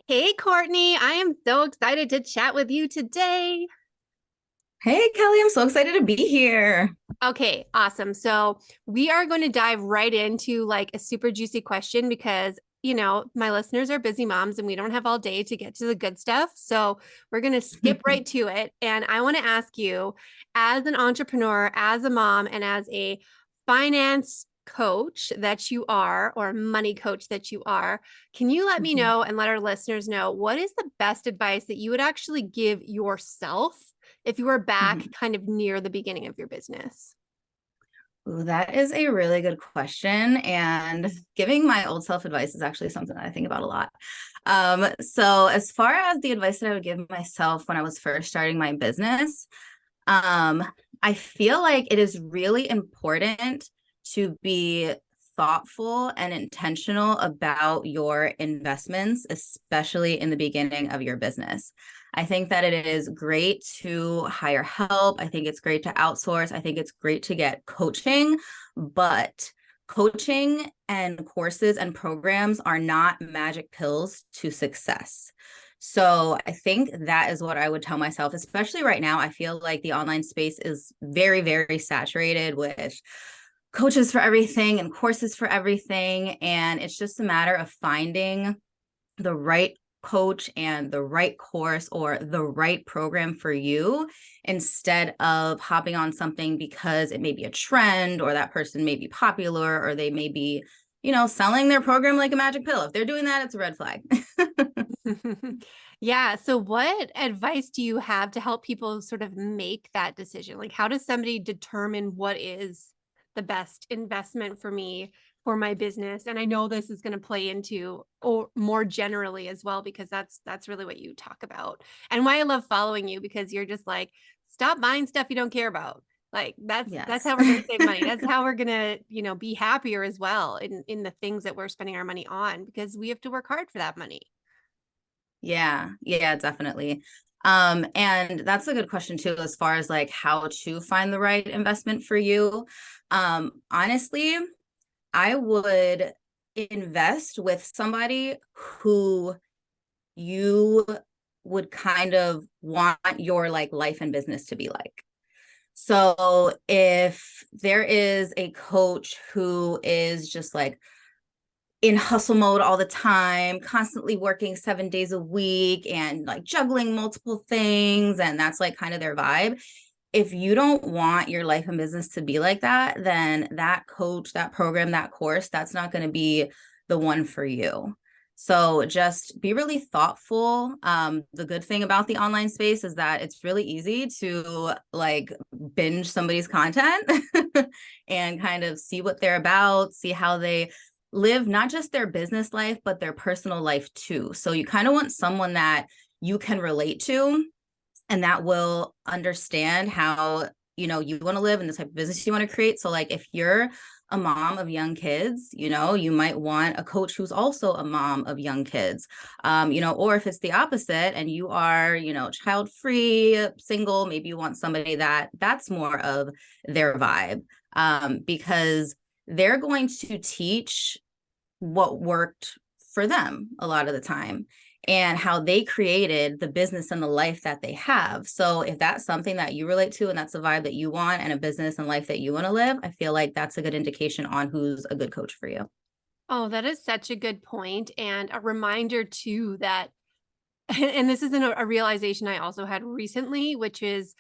Hey, Courtney, I am so excited to chat with you today. Hey, Kelly, I'm so excited to be here. Okay, awesome. So, we are going to dive right into like a super juicy question because, my listeners are busy moms and we don't have all day to get to the good stuff. So, we're going to skip right to it. And I want to ask you, as an entrepreneur, as a mom, and as a finance coach that you are, or money coach that you are, can you let me Mhm. know and let our listeners know what is the best advice that you would actually give yourself if you were back Mhm. kind of near the beginning of your business? Ooh, that is a really good question. And giving my old self advice is actually something that I think about a lot. So as far as the advice that I would give myself when I was first starting my business, um, I feel like it is really important to be thoughtful and intentional about your investments, especially in the beginning of your business. I think that it is great to hire help. I think it's great to outsource. I think it's great to get coaching, but coaching and courses and programs are not magic pills to success. So I think that is what I would tell myself, especially right now. I feel like the online space is very, very saturated with coaches for everything and courses for everything. And it's just a matter of finding the right coach and the right course or the right program for you instead of hopping on something because it may be a trend or that person may be popular or they may be, selling their program like a magic pill. If they're doing that, it's a red flag. Yeah. So, what advice do you have to help people sort of make that decision? Like, how does somebody determine what is the best investment for me for my business? And I know this is going to play into or more generally as well, because that's really what you talk about and why I love following you because you're just like, stop buying stuff you don't care about. Like that's Yes. how we're going to save money. That's how we're going to, be happier as well in the things that we're spending our money on because we have to work hard for that money. Yeah, definitely. And that's a good question too, as far as like how to find the right investment for you. Honestly, I would invest with somebody who you would kind of want your like life and business to be like. So if there is a coach who is just like in hustle mode all the time, constantly working 7 days a week and like juggling multiple things. And that's like kind of their vibe. If you don't want your life and business to be like that, then that coach, that program, that course, that's not going to be the one for you. So just be really thoughtful. The good thing about the online space is that it's really easy to like binge somebody's content and kind of see what they're about, see how they live not just their business life, but their personal life too. So you kind of want someone that you can relate to and that will understand how, you want to live in the type of business you want to create. So like if you're a mom of young kids, you might want a coach who's also a mom of young kids. Or if it's the opposite and you are, child free, single, maybe you want somebody that's more of their vibe. Because they're going to teach what worked for them a lot of the time and how they created the business and the life that they have. So if that's something that you relate to and that's a vibe that you want and a business and life that you want to live, I feel like that's a good indication on who's a good coach for you. Oh, that is such a good point and a reminder too that and this isn't a realization I also had recently, which is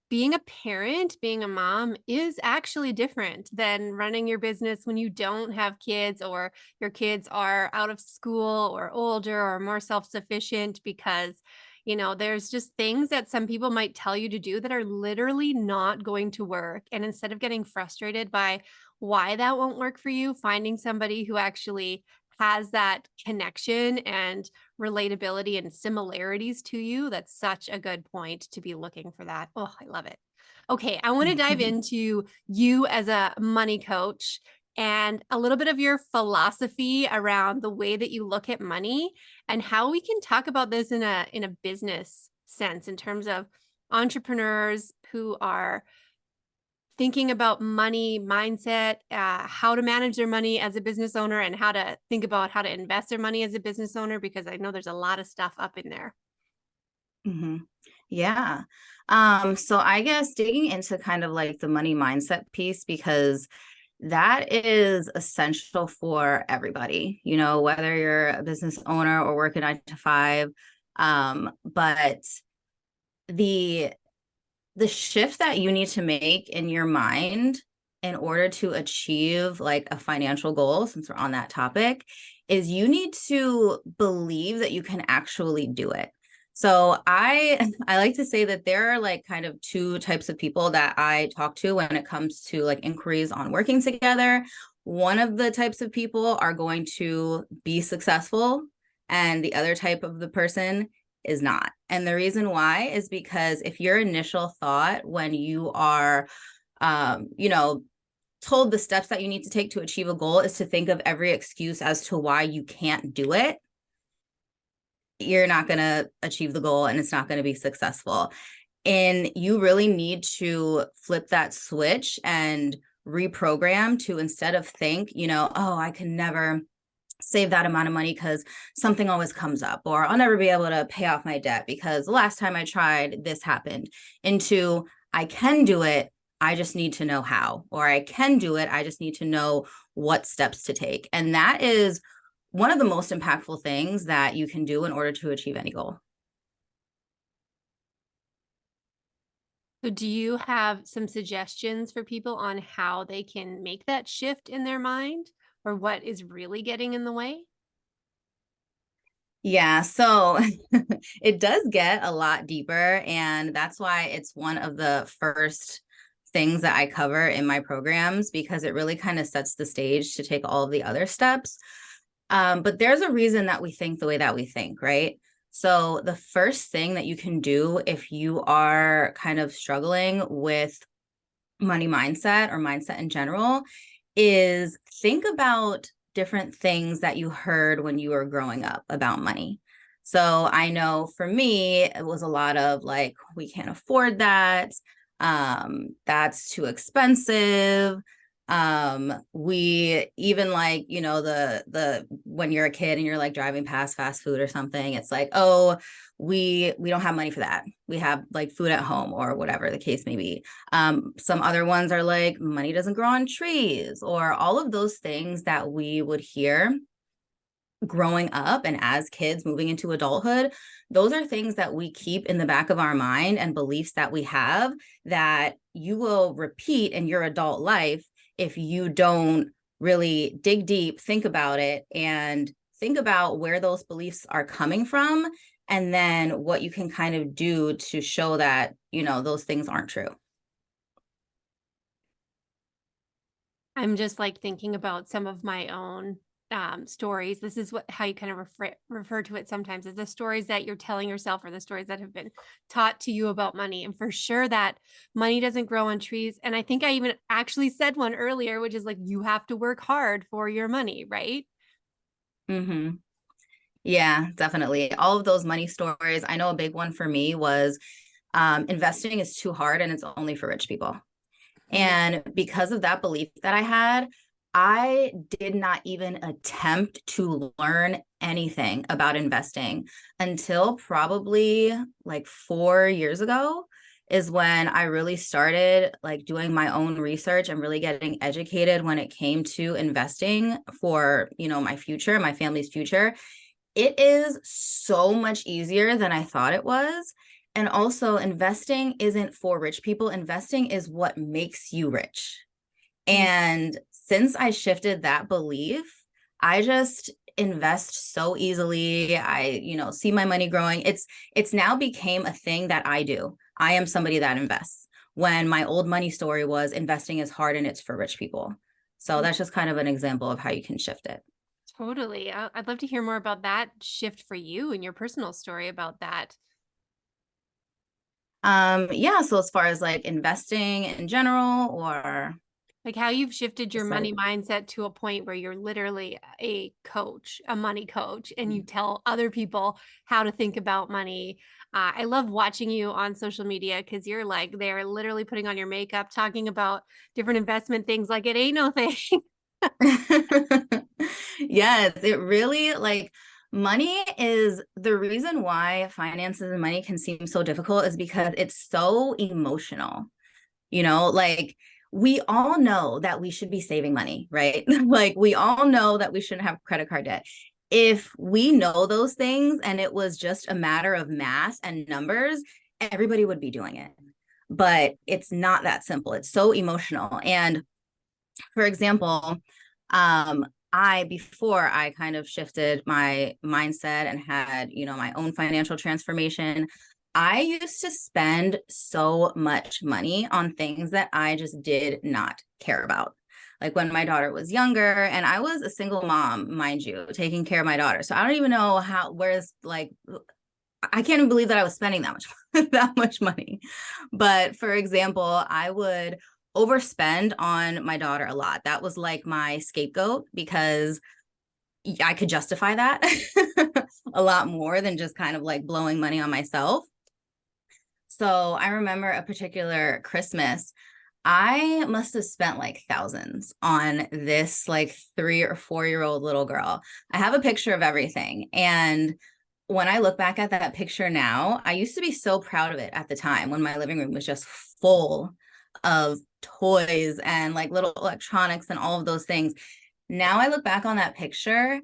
being a parent, being a mom is actually different than running your business when you don't have kids or your kids are out of school or older or more self-sufficient because there's just things that some people might tell you to do that are literally not going to work. And instead of getting frustrated by why that won't work for you, finding somebody who actually has that connection and relatability and similarities to you. That's such a good point to be looking for that. Oh, I love it. Okay, I want to dive into you as a money coach and a little bit of your philosophy around the way that you look at money and how we can talk about this in a business sense in terms of entrepreneurs who are thinking about money mindset, how to manage their money as a business owner, and how to think about how to invest their money as a business owner, because I know there's a lot of stuff up in there. Hmm. Yeah. So I guess digging into kind of like the money mindset piece, because that is essential for everybody, whether you're a business owner or working 9 to 5. But the the shift that you need to make in your mind in order to achieve like a financial goal, since we're on that topic, is you need to believe that you can actually do it. So I like to say that there are like kind of two types of people that I talk to when it comes to like inquiries on working together. One of the types of people are going to be successful, and the other type of the person is not. And the reason why is because if your initial thought when you are, told the steps that you need to take to achieve a goal is to think of every excuse as to why you can't do it, you're not going to achieve the goal and it's not going to be successful. And you really need to flip that switch and reprogram to, instead of think, oh, I can never save that amount of money because something always comes up, or I'll never be able to pay off my debt because the last time I tried this happened, into I can do it, I just need to know how, or I can do it, I just need to know what steps to take. And that is one of the most impactful things that you can do in order to achieve any goal. So do you have some suggestions for people on how they can make that shift in their mind, or what is really getting in the way? Yeah, so it does get a lot deeper, and that's why it's one of the first things that I cover in my programs, because it really kind of sets the stage to take all of the other steps. But there's a reason that we think the way that we think, right? So the first thing that you can do if you are kind of struggling with money mindset or mindset in general is think about different things that you heard when you were growing up about money. So I know for me, it was a lot of like, we can't afford that. That's too expensive. We even like, the when you're a kid and you're like driving past fast food or something, it's like, oh, we don't have money for that. We have like food at home, or whatever the case may be. Some other ones are like, money doesn't grow on trees, or all of those things that we would hear growing up and as kids moving into adulthood. Those are things that we keep in the back of our mind, and beliefs that we have that you will repeat in your adult life if you don't really dig deep, think about it, and think about where those beliefs are coming from, and then what you can kind of do to show that, those things aren't true. I'm just like thinking about some of my own stories. This is how you kind of refer to it sometimes, is the stories that you're telling yourself, or the stories that have been taught to you about money. And for sure that money doesn't grow on trees. And I think I even actually said one earlier, which is like, you have to work hard for your money, right? Mm-hmm. Yeah, definitely. All of those money stories. I know a big one for me was investing is too hard and it's only for rich people. Yeah. And because of that belief that I had, I did not even attempt to learn anything about investing until probably like 4 years ago, is when I really started like doing my own research and really getting educated when it came to investing for, my future, my family's future. It is so much easier than I thought it was. And also, investing isn't for rich people. Investing is what makes you rich. Mm. And since I shifted that belief, I just invest so easily. I, see my money growing. It's now became a thing that I do. I am somebody that invests. When my old money story was investing is hard and it's for rich people. So that's just kind of an example of how you can shift it. Totally. I'd love to hear more about that shift for you and your personal story about that. Yeah, so as far as like investing in general, or Like how you've shifted your Just like, money mindset to a point where you're literally a coach, a money coach, and you tell other people how to think about money. I love watching you on social media because you're like, they're literally putting on your makeup, talking about different investment things like it ain't no thing. yes, it really like money is the reason why finances and money can seem so difficult is because it's so emotional. Like we all know that we should be saving money, right? Like we all know that we shouldn't have credit card debt. If we know those things and it was just a matter of math and numbers, everybody would be doing it. But it's not that simple. It's so emotional. And for example, um, before I kind of shifted my mindset and had, my own financial transformation, I used to spend so much money on things that I just did not care about. Like when my daughter was younger, and I was a single mom, mind you, taking care of my daughter. So I don't even know where's like, I can't even believe that I was spending that much, that much money. But for example, I would overspend on my daughter a lot. That was like my scapegoat because I could justify that a lot more than just kind of like blowing money on myself. So I remember a particular Christmas, I must have spent like thousands on this like 3 or 4 year old little girl. I have a picture of everything. And when I look back at that picture now, I used to be so proud of it at the time when my living room was just full of toys and like little electronics and all of those things. Now I look back on that picture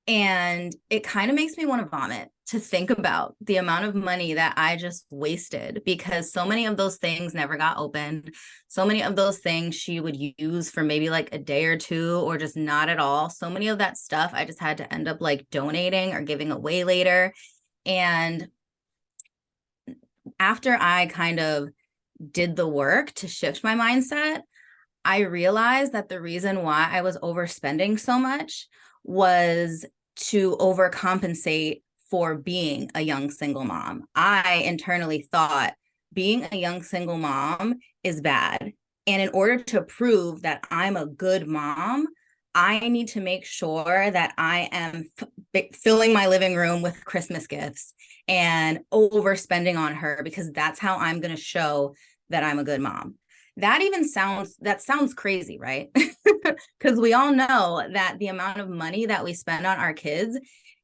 and it kind of makes me want to vomit to think about the amount of money that I just wasted because so many of those things never got opened. So many of those things she would use for maybe like a day or two or just not at all. So many of that stuff I just had to end up like donating or giving away later. And after I kind of did the work to shift my mindset, I realized that the reason why I was overspending so much was to overcompensate for being a young single mom. I internally thought being a young single mom is bad. And in order to prove that I'm a good mom, I need to make sure that I am filling my living room with Christmas gifts and overspending on her because that's how I'm going to show that I'm a good mom. That sounds crazy, right? Because we all know that the amount of money that we spend on our kids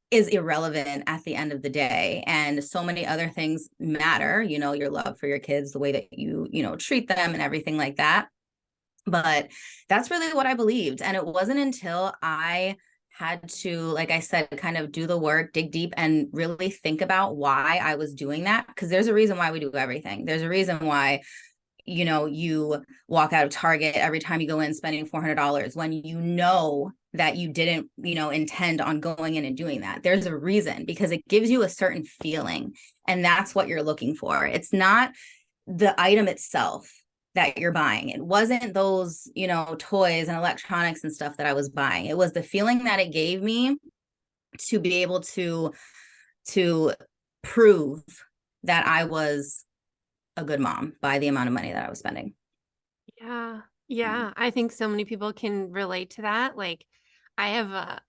is irrelevant at the end of the day. And so many other things matter, your love for your kids, the way that you treat them and everything like that. But that's really what I believed. And it wasn't until I had to, like I said, kind of do the work, dig deep, and really think about why I was doing that. Because there's a reason why we do everything. There's a reason why you walk out of Target every time you go in spending $400 when you know that you didn't, intend on going in and doing that. There's a reason because it gives you a certain feeling and that's what you're looking for. It's not the item itself that you're buying. It wasn't those, toys and electronics and stuff that I was buying. It was the feeling that it gave me to be able to prove that I was a good mom by the amount of money that I was spending. Yeah. Yeah. I think so many people can relate to that. Like I have a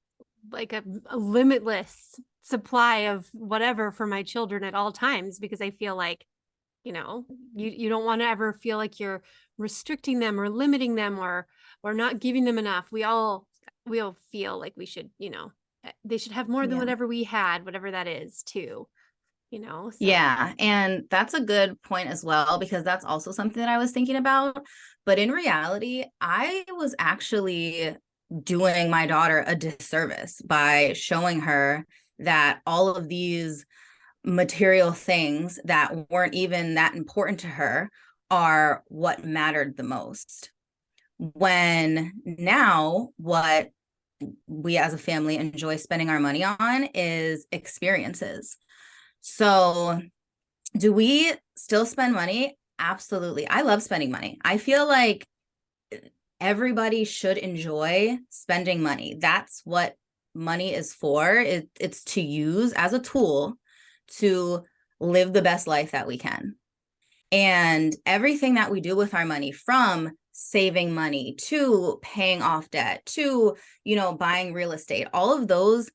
limitless supply of whatever for my children at all times because I feel like, you don't want to ever feel like you're restricting them or limiting them or not giving them enough. We all feel like we should, they should have more than Yeah. whatever we had, whatever that is too, so Yeah. And that's a good point as well, because that's also something that I was thinking about. But in reality, I was actually doing my daughter a disservice by showing her that all of these material things that weren't even that important to her are what mattered the most. When now, what we as a family enjoy spending our money on is experiences. So, do we still spend money? Absolutely. I love spending money. I feel like everybody should enjoy spending money. That's what money is for. It's to use as a tool to live the best life that we can. And everything that we do with our money, from saving money to paying off debt to, buying real estate. All of those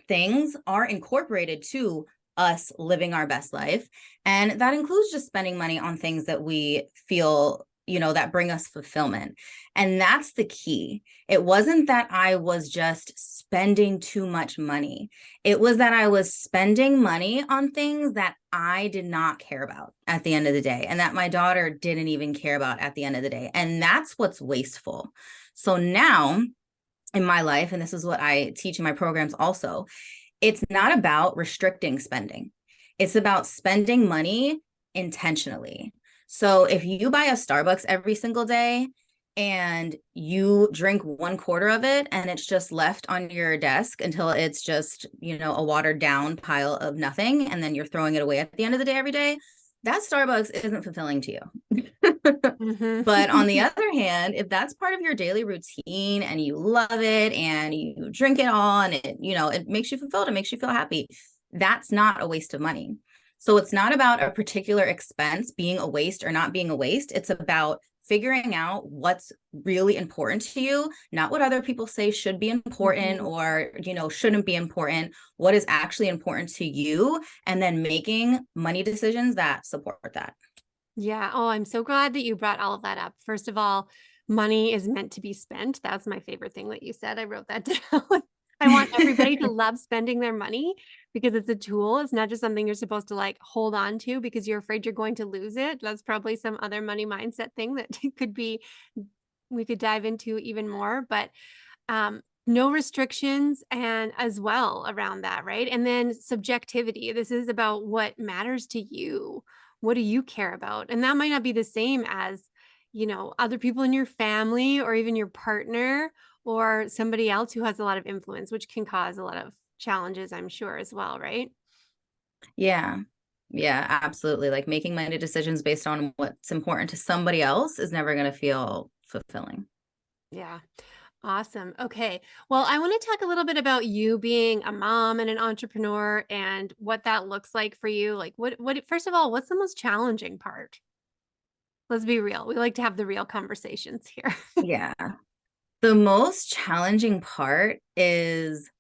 things are incorporated to us living our best life. And that includes just spending money on things that we feel, that bring us fulfillment. And that's the key. It wasn't that I was just spending too much money. It was that I was spending money on things that I did not care about at the end of the day, and that my daughter didn't even care about at the end of the day. And that's what's wasteful. So now in my life, and this is what I teach in my programs also, it's not about restricting spending. It's about spending money intentionally. So if you buy a Starbucks every single day and you drink 1/4 of it and it's just left on your desk until it's just, a watered down pile of nothing, and then you're throwing it away at the end of the day every day, that Starbucks isn't fulfilling to you. Mm-hmm. But on the other hand, if that's part of your daily routine and you love it and you drink it all and it makes you fulfilled, it makes you feel happy, that's not a waste of money. So it's not about a particular expense being a waste or not being a waste. It's about figuring out what's really important to you, not what other people say should be important or, shouldn't be important, what is actually important to you, and then making money decisions that support that. Yeah. Oh, I'm so glad that you brought all of that up. First of all, money is meant to be spent. That's my favorite thing that you said. I wrote that down. I want everybody to love spending their money because it's a tool. It's not just something you're supposed to like hold on to because you're afraid you're going to lose it. That's probably some other money mindset thing that we could dive into even more, but no restrictions and as well around that, right? And then subjectivity. This is about what matters to you. What do you care about? And that might not be the same as, other people in your family or even your partner or somebody else who has a lot of influence, which can cause a lot of challenges, I'm sure, as well, right? Yeah. Yeah, absolutely. Like making money decisions based on what's important to somebody else is never going to feel fulfilling. Yeah. Awesome. Okay. Well, I want to talk a little bit about you being a mom and an entrepreneur and what that looks like for you. Like first of all, what's the most challenging part? Let's be real. We like to have the real conversations here. Yeah. The most challenging part is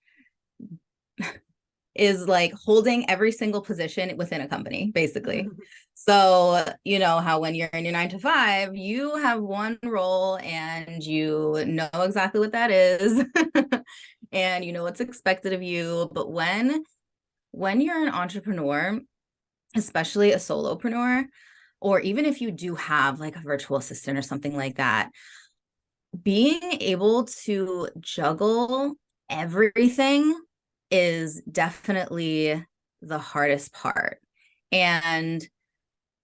like holding every single position within a company, basically. So, how when you're in your 9 to 5, you have one role and you know exactly what that is and you know what's expected of you. But when you're an entrepreneur, especially a solopreneur, or even if you do have like a virtual assistant or something like that, being able to juggle everything is definitely the hardest part. And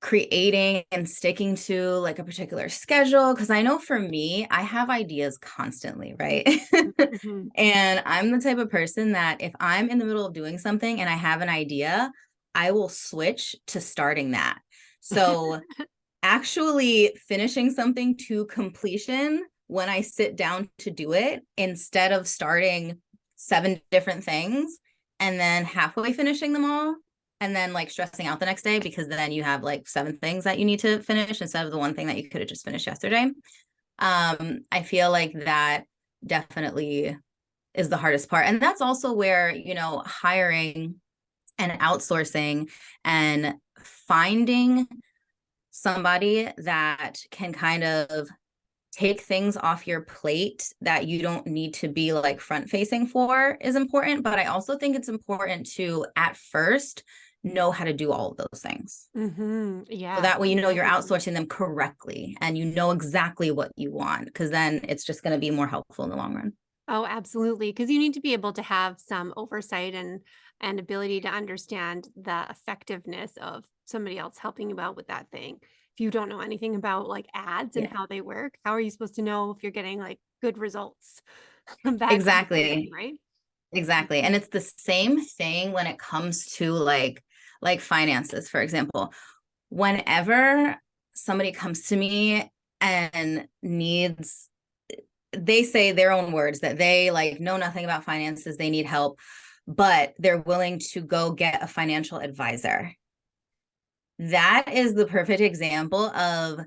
creating and sticking to like a particular schedule, because I know for me, I have ideas constantly, right? Mhm. And I'm the type of person that if I'm in the middle of doing something and I have an idea, I will switch to starting that. So actually finishing something to completion when I sit down to do it, instead of starting 7 different things and then halfway finishing them all and then like stressing out the next day because then you have like 7 things that you need to finish instead of the one thing that you could have just finished yesterday. I feel like that definitely is the hardest part. And that's also where, hiring and outsourcing and finding somebody that can kind of take things off your plate that you don't need to be like front facing for is important. But I also think it's important to at first know how to do all of those things. So Yeah, that way, you're definitely. outsourcing them correctly and you know exactly what you want, because then it's just going to be more helpful in the long run. Oh, absolutely. Because you need to be able to have some oversight and ability to understand the effectiveness of somebody else helping you out with that thing. If you don't know anything about like ads and Yeah, how they work, how are you supposed to know if you're getting like good results from that kind of thing, exactly. right? Exactly. And it's the same thing when it comes to like finances, for example. Whenever somebody comes to me and needs, they say their own words that they like know nothing about finances, they need help, but they're willing to go get a financial advisor. That is the perfect example of,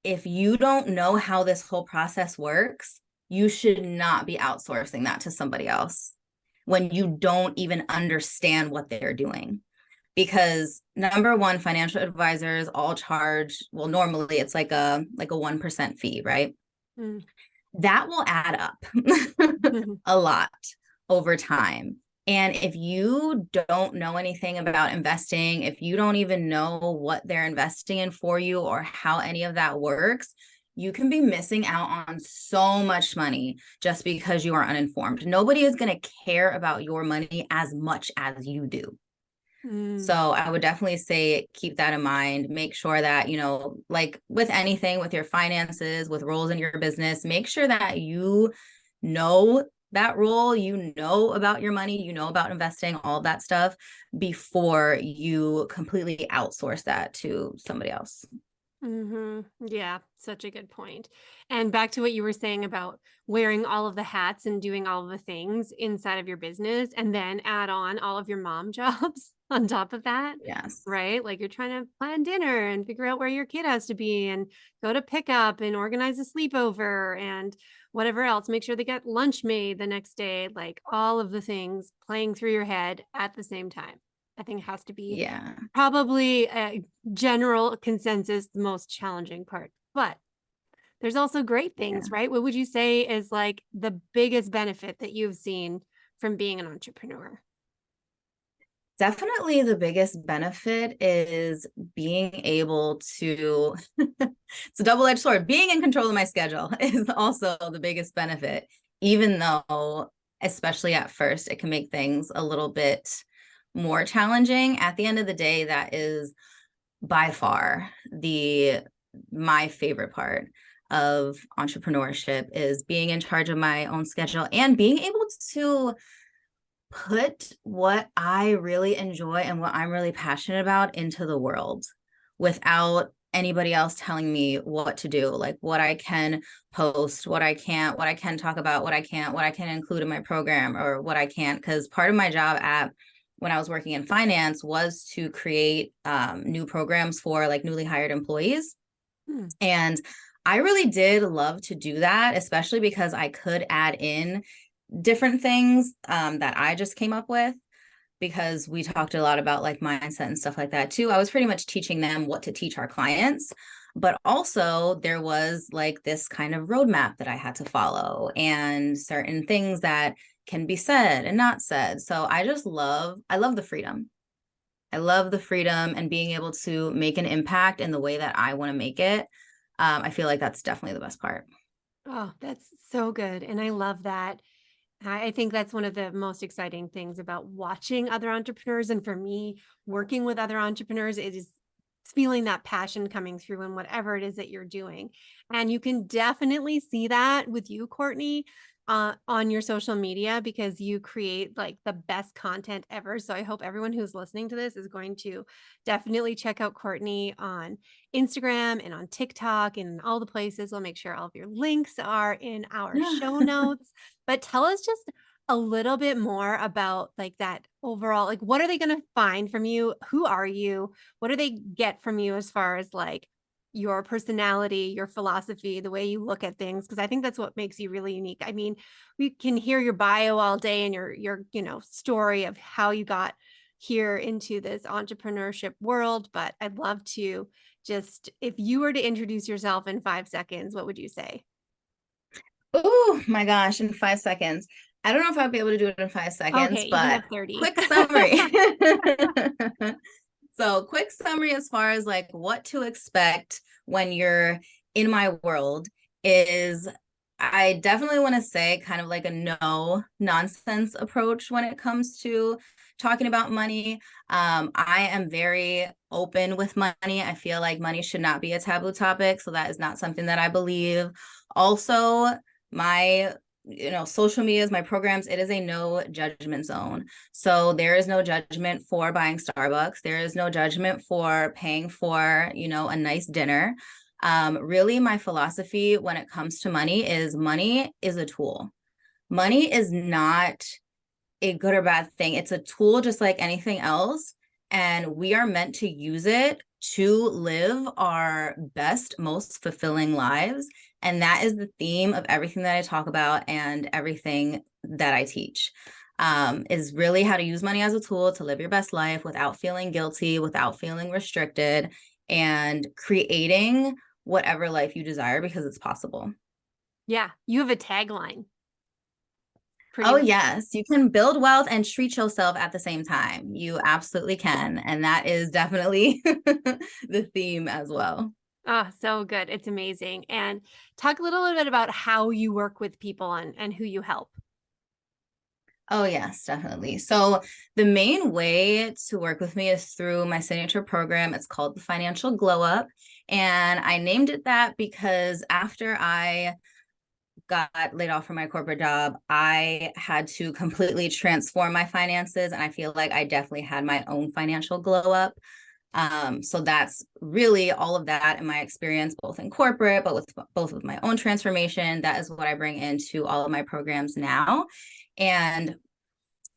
if you don't know how this whole process works, you should not be outsourcing that to somebody else when you don't even understand what they're doing. Because number one, financial advisors all charge, well, normally it's like a 1% fee, right? Mm. That will add up a lot over time. And if you don't know anything about investing, if you don't even know what they're investing in for you or how any of that works, you can be missing out on so much money just because you are uninformed. Nobody is going to care about your money as much as you do. So Mm. I would definitely say keep that in mind. Make sure that, like with anything, with your finances, with roles in your business, make sure that you know that role, you know about your money, you know about investing, all of that stuff before you completely outsource that to somebody else. Yeah, such a good point. And back to what you were saying about wearing all of the hats and doing all of the things inside of your business, and then add on all of your mom jobs on top of that, Yes. right? Like you're trying to plan dinner and figure out where your kid has to be and go to pickup and organize a sleepover and whatever else. Make sure they get lunch made the next day, like all of the things playing through your head at the same time. I think it has to be Yeah. probably a general consensus, the most challenging part. But there's also great things, right? What would you say is like the biggest benefit that you've seen from being an entrepreneur? Definitely the biggest benefit is being able to, it's a double-edged sword. Being in control of my schedule is also the biggest benefit, even though, especially at first, it can make things a little bit more challenging. At the end of the day, that is by far my favorite part of entrepreneurship is being in charge of my own schedule and being able to put what I really enjoy and what I'm really passionate about into the world without anybody else telling me what to do, like what I can post, what I can't, what I can talk about, what I can't, what I can include in my program or what I can't. Because part of my job when I was working in finance was to create new programs for like newly hired employees. Hmm. And I really did love to do that, especially because I could add in different things that I just came up with because we talked a lot about like mindset and stuff like that too. I was pretty much teaching them what to teach our clients, but also there was like this kind of roadmap that I had to follow and certain things that can be said and not said. So I love the freedom. I love the freedom and being able to make an impact in the way that I want to make it. I feel like that's definitely the best part. Oh, that's so good. And I love that. I think that's one of the most exciting things about watching other entrepreneurs. And for me, working with other entrepreneurs, it is feeling that passion coming through in whatever it is that you're doing. And you can definitely see that with you, Courtney, on your social media because you create like the best content ever. So I hope everyone who's listening to this is going to definitely check out Courtney on Instagram and on TikTok and all the places. We'll make sure all of your links are in our show notes. But tell us just a little bit more about like that overall, like what are they going to find from you? Who are you? What do they get from you as far as like your personality, your philosophy, the way you look at things? Because I think that's what makes you really unique. I mean, we can hear your bio all day and your story of how you got here into this entrepreneurship world, but I'd love to just if you were to introduce yourself in 5 seconds, what would you say? Oh my gosh, in 5 seconds. I don't know if I'll be able to do it in 5 seconds, Okay, you can but have 30. quick summary. So, quick summary as far as like what to expect when you're in my world is I definitely want to say kind of like a no nonsense approach when it comes to talking about money. I am very open with money. I feel like money should not be a taboo topic. So that is not something that I believe. Also, my social medias, my programs, it is a no judgment zone. So there is no judgment for buying Starbucks. There is no judgment for paying for a nice dinner. Really, my philosophy when it comes to money is a tool. Money is not a good or bad thing. It's a tool just like anything else. and we are meant to use it to live our best, most fulfilling lives. And that is the theme of everything that I talk about and everything that I teach. Is really how to use money as a tool to live your best life without feeling guilty, without feeling restricted, and creating whatever life you desire because it's possible. Yeah, you have a tagline. Pretty Oh, much. yes. You can build wealth and treat yourself at the same time. You absolutely can. And that is definitely the theme as well. Oh, so good. It's amazing. And talk a little bit about how you work with people and who you help. Oh, yes, definitely. So, the main way to work with me is through my signature program. It's called the Financial Glow Up. And I named it that because after I got laid off from my corporate job, I had to completely transform my finances. And I feel like I definitely had my own financial glow up. So that's really all of that in my experience, both in corporate, but with both of my own transformation. That is what I bring into all of my programs now. And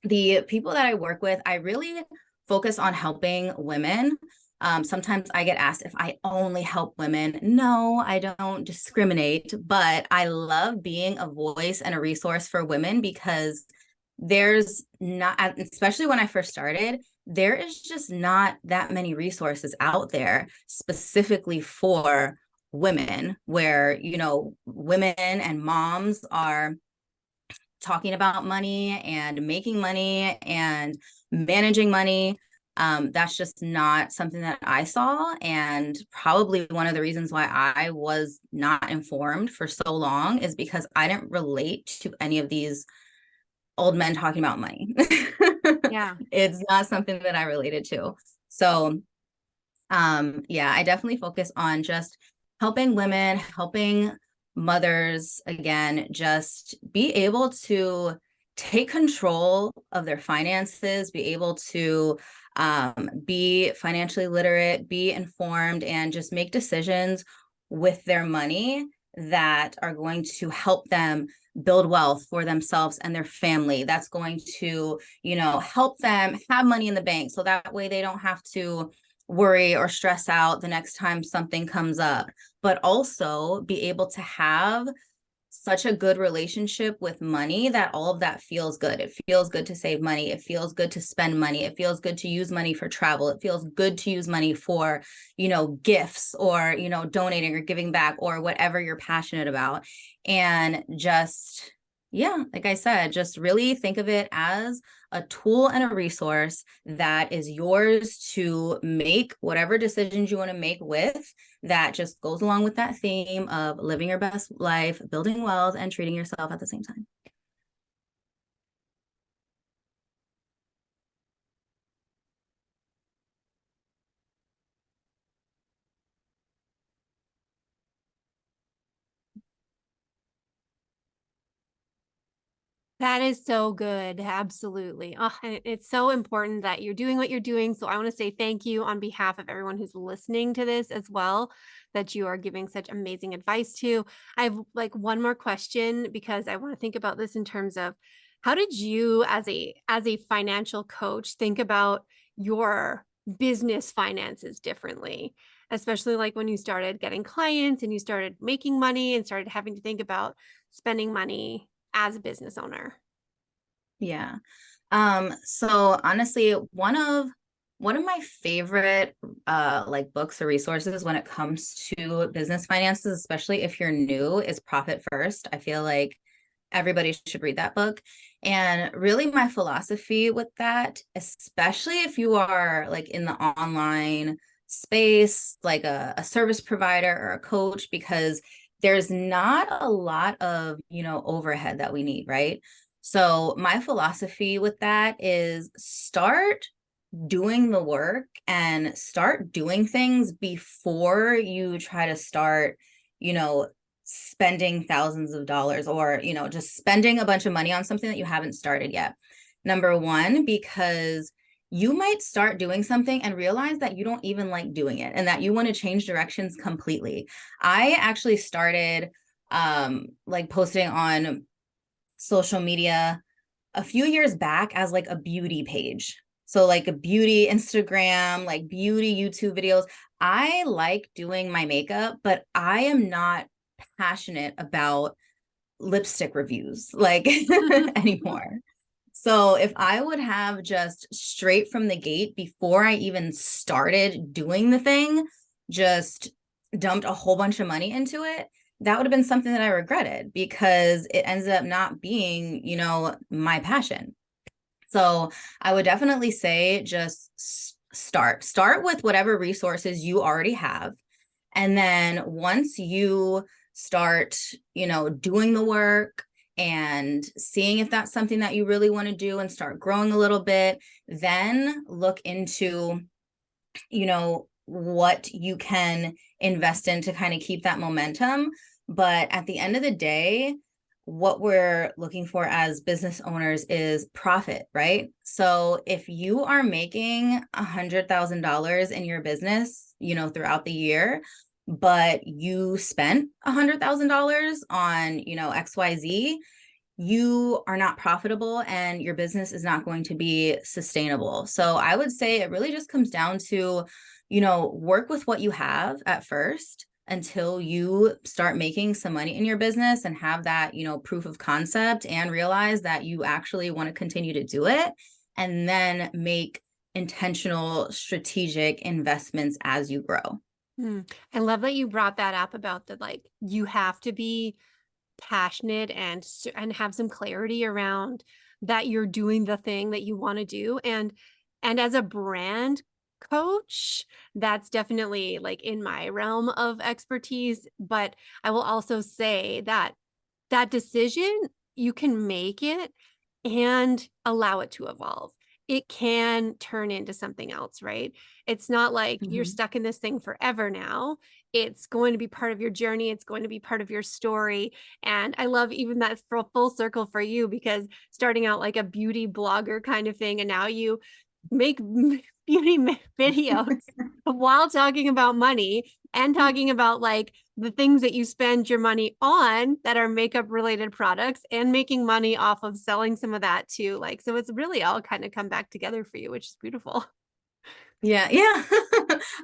the people that I work with, I really focus on helping women. Sometimes I get asked if I only help women. No, I don't discriminate, but I love being a voice and a resource for women because there's not, especially when I first started, there is just not that many resources out there specifically for women where, women and moms are talking about money and making money and managing money. That's just not something that I saw. And probably one of the reasons why I was not informed for so long is because I didn't relate to any of these old men talking about money. Yeah. It's not something that I related to. So, yeah, I definitely focus on just helping women, helping mothers, again, just be able to take control of their finances, be able to be financially literate, be informed, and just make decisions with their money that are going to help them build wealth for themselves and their family. That's going to, help them have money in the bank so that way they don't have to worry or stress out the next time something comes up, but also be able to have such a good relationship with money that all of that feels good. It feels good to save money. It feels good to spend money. It feels good to use money for travel. It feels good to use money for, gifts or, donating or giving back or whatever you're passionate about. And just, yeah, like I said, just really think of it as a tool and a resource that is yours to make whatever decisions you want to make with, that just goes along with that theme of living your best life, building wealth, and treating yourself at the same time. That is so good. Absolutely. Oh, and it's so important that you're doing what you're doing. So I want to say thank you on behalf of everyone who's listening to this as well, that you are giving such amazing advice to. I have like one more question because I want to think about this in terms of how did you as a financial coach think about your business finances differently? Especially like when you started getting clients and you started making money and started having to think about spending money as a business owner. Yeah. So honestly, one of my favorite like books or resources when it comes to business finances, especially if you're new, is Profit First. I feel like everybody should read that book. And really my philosophy with that, especially if you are like in the online space, like a service provider or a coach, because there's not a lot of, overhead that we need, right? So my philosophy with that is start doing the work and start doing things before you try to start, you know, spending thousands of dollars or, just spending a bunch of money on something that you haven't started yet. Number one, because you might start doing something and realize that you don't even like doing it and that you want to change directions completely. I actually started like posting on social media a few years back as like a beauty page. So like a beauty Instagram, like beauty YouTube videos. I like doing my makeup, but I am not passionate about lipstick reviews like anymore. So if I would have just straight from the gate before I even started doing the thing, just dumped a whole bunch of money into it, that would have been something that I regretted because it ends up not being, my passion. So I would definitely say just start with whatever resources you already have. And then once you start, doing the work and seeing if that's something that you really want to do and start growing a little bit, then look into, what you can invest in to kind of keep that momentum. But at the end of the day, what we're looking for as business owners is profit, right? So if you are making $100,000 in your business, throughout the year, but you spent $100,000 on, XYZ, you are not profitable and your business is not going to be sustainable. So I would say it really just comes down to, work with what you have at first until you start making some money in your business and have that, proof of concept and realize that you actually want to continue to do it, and then make intentional strategic investments as you grow. I love that you brought that up about the, like, you have to be passionate and have some clarity around that you're doing the thing that you want to do. And as a brand coach, that's definitely like in my realm of expertise. But I will also say that that decision, you can make it and allow it to evolve. It can turn into something else, right? It's not like you're Mhm. stuck in this thing forever now. It's going to be part of your journey. It's going to be part of your story. And I love even that for full circle for you, because starting out like a beauty blogger kind of thing, and now you make beauty videos while talking about money and talking about like the things that you spend your money on that are makeup related products, and making money off of selling some of that too. Like, so it's really all kind of come back together for you, which is beautiful. Yeah, yeah.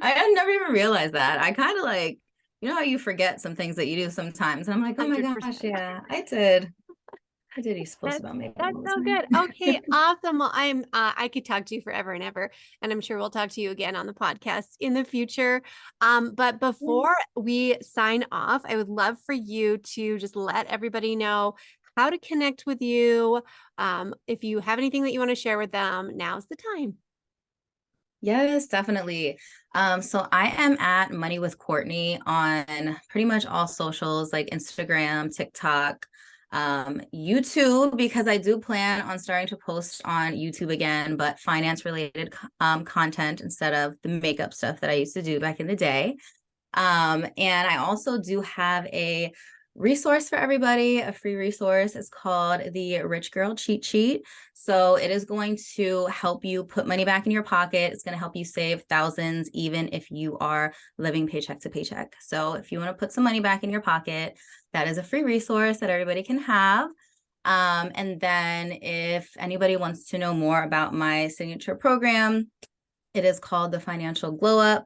I had never even realized that. I kind of like, how you forget some things that you do sometimes. And I'm like, oh my gosh, 100%. yeah, I did. I did used to post That's about makeup that's all the so time. good. Okay, awesome. Well, I could talk to you forever and ever, and I'm sure we'll talk to you again on the podcast in the future. But before we sign off, I would love for you to just let everybody know how to connect with you. If you have anything that you want to share with them, now's the time. Yes, definitely. So I am at Money with Courtney on pretty much all socials like Instagram, TikTok, YouTube, because I do plan on starting to post on YouTube again, but finance related content instead of the makeup stuff that I used to do back in the day. And I also do have a resource for everybody, a free resource. It's called the Rich Girl Cheat Sheet. So it is going to help you put money back in your pocket. It's going to help you save thousands, even if you are living paycheck to paycheck. So if you want to put some money back in your pocket, that is a free resource that everybody can have. And then if anybody wants to know more about my signature program, it is called the Financial Glow Up.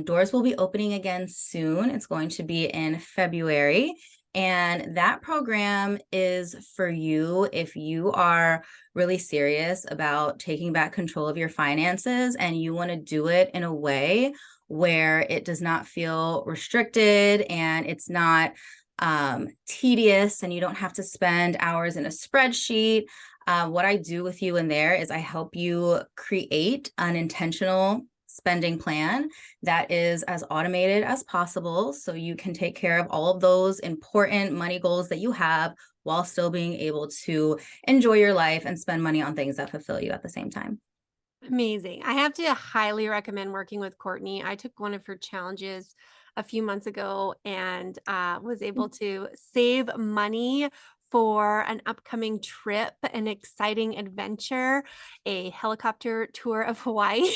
Doors will be opening again soon. It's going to be in February. And that program is for you if you are really serious about taking back control of your finances and you want to do it in a way where it does not feel restricted and it's not tedious and you don't have to spend hours in a spreadsheet. What I do with you in there is I help you create an intentional spending plan that is as automated as possible so you can take care of all of those important money goals that you have while still being able to enjoy your life and spend money on things that fulfill you at the same time. Amazing. I have to highly recommend working with Courtney. I took one of her challenges a few months ago and was able to save money for an upcoming trip, an exciting adventure, a helicopter tour of Hawaii,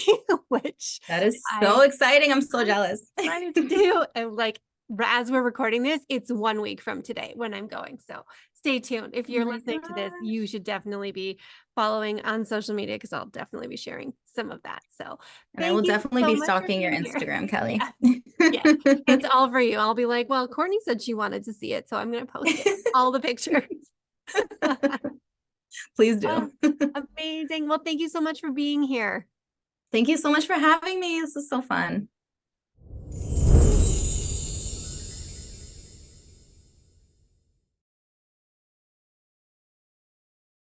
which That is so I exciting. I'm so jealous. excited to do. And like as we're recording this, it's 1 week from today when I'm going. So stay tuned. If Oh you're my listening to this, you gosh. should definitely be following on social media because I'll definitely be sharing some of that. So And I thank will you definitely so be much for stalking your being here. Instagram, Kelly. Yes, yes, it's all for you. I'll be like, well, Courtney said she wanted to see it, so I'm going to post it. All the pictures. Please Oh, do. amazing. Well, thank you so much for being here. Thank you so much for having me. This is so fun.